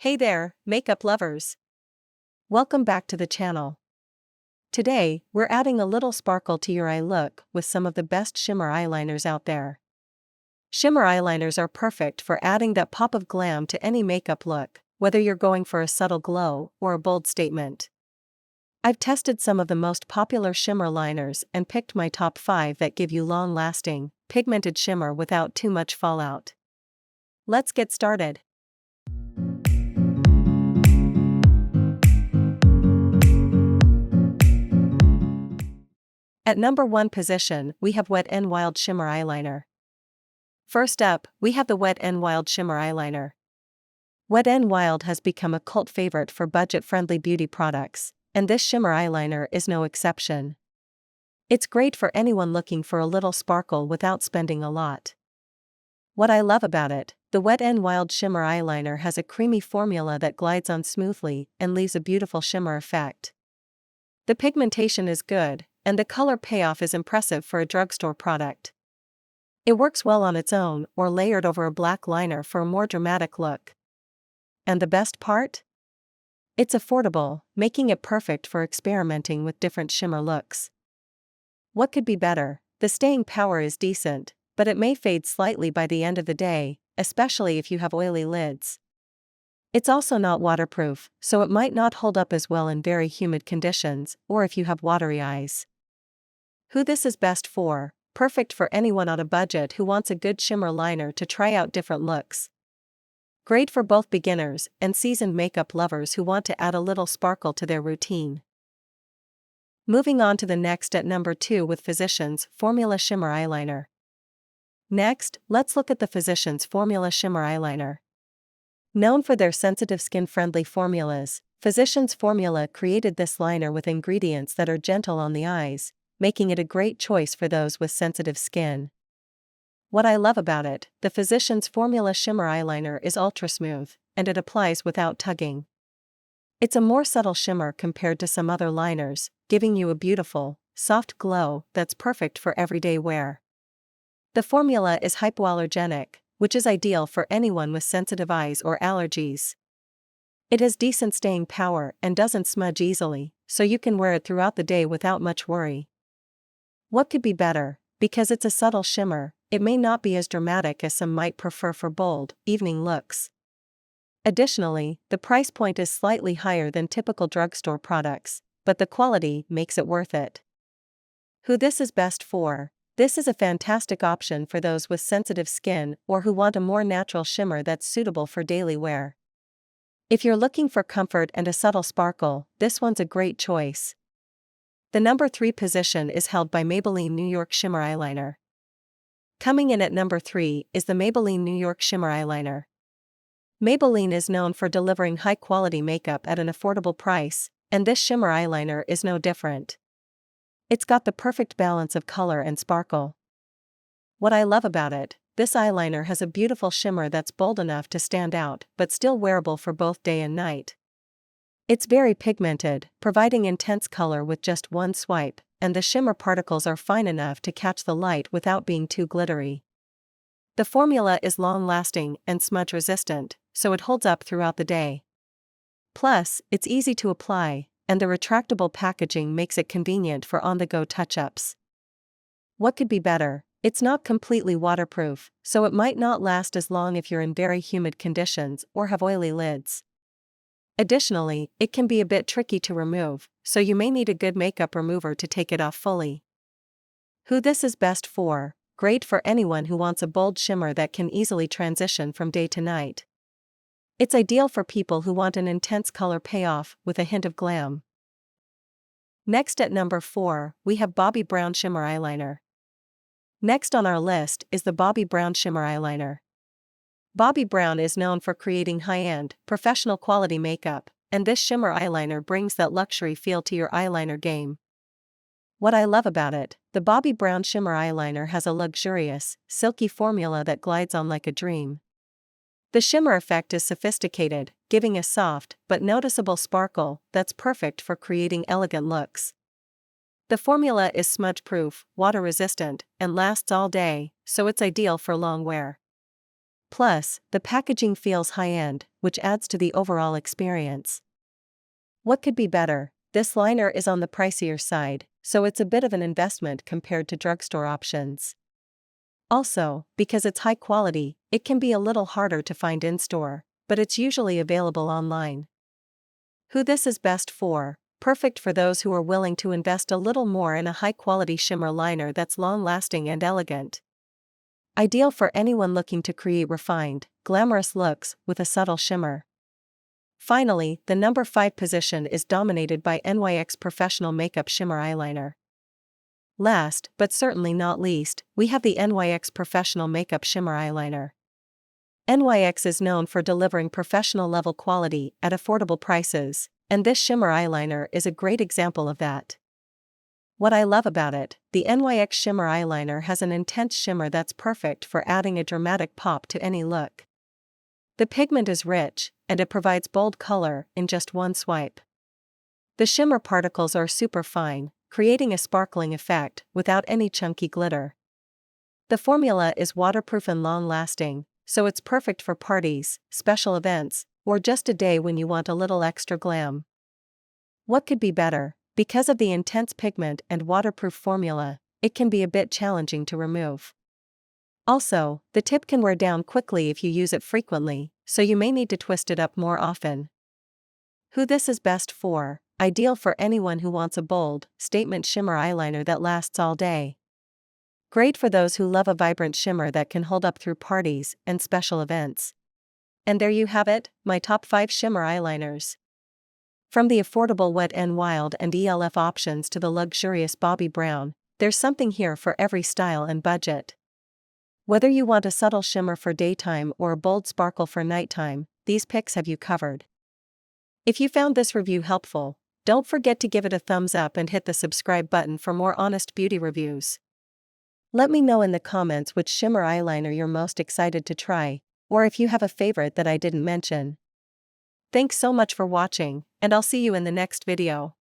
Hey there, makeup lovers! Welcome back to the channel. Today, we're adding a little sparkle to your eye look with some of the best shimmer eyeliners out there. Shimmer eyeliners are perfect for adding that pop of glam to any makeup look, whether you're going for a subtle glow or a bold statement. I've tested some of the most popular shimmer liners and picked my top 5 that give you long-lasting, pigmented shimmer without too much fallout. Let's get started. At number 1 position, we have Wet n Wild Shimmer Eyeliner. First up, we have the Wet n Wild Shimmer Eyeliner. Wet n Wild has become a cult favorite for budget-friendly beauty products, and this shimmer eyeliner is no exception. It's great for anyone looking for a little sparkle without spending a lot. What I love about it, the Wet n Wild Shimmer Eyeliner has a creamy formula that glides on smoothly and leaves a beautiful shimmer effect. The pigmentation is good, and the color payoff is impressive for a drugstore product. It works well on its own or layered over a black liner for a more dramatic look. And the best part? It's affordable, making it perfect for experimenting with different shimmer looks. What could be better? The staying power is decent, but it may fade slightly by the end of the day, especially if you have oily lids. It's also not waterproof, so it might not hold up as well in very humid conditions or if you have watery eyes. Who this is best for? Perfect for anyone on a budget who wants a good shimmer liner to try out different looks. Great for both beginners and seasoned makeup lovers who want to add a little sparkle to their routine. Moving on to the next at number 2 with Physicians Formula Shimmer Eyeliner. Next, let's look at the Physicians Formula Shimmer Eyeliner. Known for their sensitive skin-friendly formulas, Physicians Formula created this liner with ingredients that are gentle on the eyes, making it a great choice for those with sensitive skin. What I love about it, the Physicians Formula Shimmer Eyeliner is ultra smooth, and it applies without tugging. It's a more subtle shimmer compared to some other liners, giving you a beautiful, soft glow that's perfect for everyday wear. The formula is hypoallergenic, which is ideal for anyone with sensitive eyes or allergies. It has decent staying power and doesn't smudge easily, so you can wear it throughout the day without much worry. What could be better? Because it's a subtle shimmer, it may not be as dramatic as some might prefer for bold, evening looks. Additionally, the price point is slightly higher than typical drugstore products, but the quality makes it worth it. Who this is best for? This is a fantastic option for those with sensitive skin or who want a more natural shimmer that's suitable for daily wear. If you're looking for comfort and a subtle sparkle, this one's a great choice. The number 3 position is held by Maybelline New York Shimmer Eyeliner. Coming in at number 3 is the Maybelline New York Shimmer Eyeliner. Maybelline is known for delivering high-quality makeup at an affordable price, and this shimmer eyeliner is no different. It's got the perfect balance of color and sparkle. What I love about it, this eyeliner has a beautiful shimmer that's bold enough to stand out but still wearable for both day and night. It's very pigmented, providing intense color with just one swipe, and the shimmer particles are fine enough to catch the light without being too glittery. The formula is long-lasting and smudge-resistant, so it holds up throughout the day. Plus, it's easy to apply, and the retractable packaging makes it convenient for on-the-go touch-ups. What could be better? It's not completely waterproof, so it might not last as long if you're in very humid conditions or have oily lids. Additionally, it can be a bit tricky to remove, so you may need a good makeup remover to take it off fully. Who this is best for? Great for anyone who wants a bold shimmer that can easily transition from day to night. It's ideal for people who want an intense color payoff with a hint of glam. Next at number 4, we have Bobbi Brown Shimmer Eyeliner. Next on our list is the Bobbi Brown Shimmer Eyeliner. Bobbi Brown is known for creating high-end, professional quality makeup, and this shimmer eyeliner brings that luxury feel to your eyeliner game. What I love about it, the Bobbi Brown Shimmer Eyeliner has a luxurious, silky formula that glides on like a dream. The shimmer effect is sophisticated, giving a soft but noticeable sparkle that's perfect for creating elegant looks. The formula is smudge-proof, water-resistant, and lasts all day, so it's ideal for long wear. Plus, the packaging feels high-end, which adds to the overall experience. What could be better? This liner is on the pricier side, so it's a bit of an investment compared to drugstore options. Also, because it's high quality, it can be a little harder to find in-store, but it's usually available online. Who this is best for? Perfect for those who are willing to invest a little more in a high-quality shimmer liner that's long-lasting and elegant. Ideal for anyone looking to create refined, glamorous looks with a subtle shimmer. Finally, the number 5 position is dominated by NYX Professional Makeup Shimmer Eyeliner. Last, but certainly not least, we have the NYX Professional Makeup Shimmer Eyeliner. NYX is known for delivering professional-level quality at affordable prices, and this shimmer eyeliner is a great example of that. What I love about it, the NYX Shimmer Eyeliner has an intense shimmer that's perfect for adding a dramatic pop to any look. The pigment is rich, and it provides bold color in just one swipe. The shimmer particles are super fine, creating a sparkling effect without any chunky glitter. The formula is waterproof and long-lasting, so it's perfect for parties, special events, or just a day when you want a little extra glam. What could be better? Because of the intense pigment and waterproof formula, it can be a bit challenging to remove. Also, the tip can wear down quickly if you use it frequently, so you may need to twist it up more often. Who this is best for? Ideal for anyone who wants a bold, statement shimmer eyeliner that lasts all day. Great for those who love a vibrant shimmer that can hold up through parties and special events. And there you have it, my top 5 shimmer eyeliners. From the affordable Wet n Wild and ELF options to the luxurious Bobbi Brown, there's something here for every style and budget. Whether you want a subtle shimmer for daytime or a bold sparkle for nighttime, these picks have you covered. If you found this review helpful, don't forget to give it a thumbs up and hit the subscribe button for more honest beauty reviews. Let me know in the comments which shimmer eyeliner you're most excited to try, or if you have a favorite that I didn't mention. Thanks so much for watching, and I'll see you in the next video.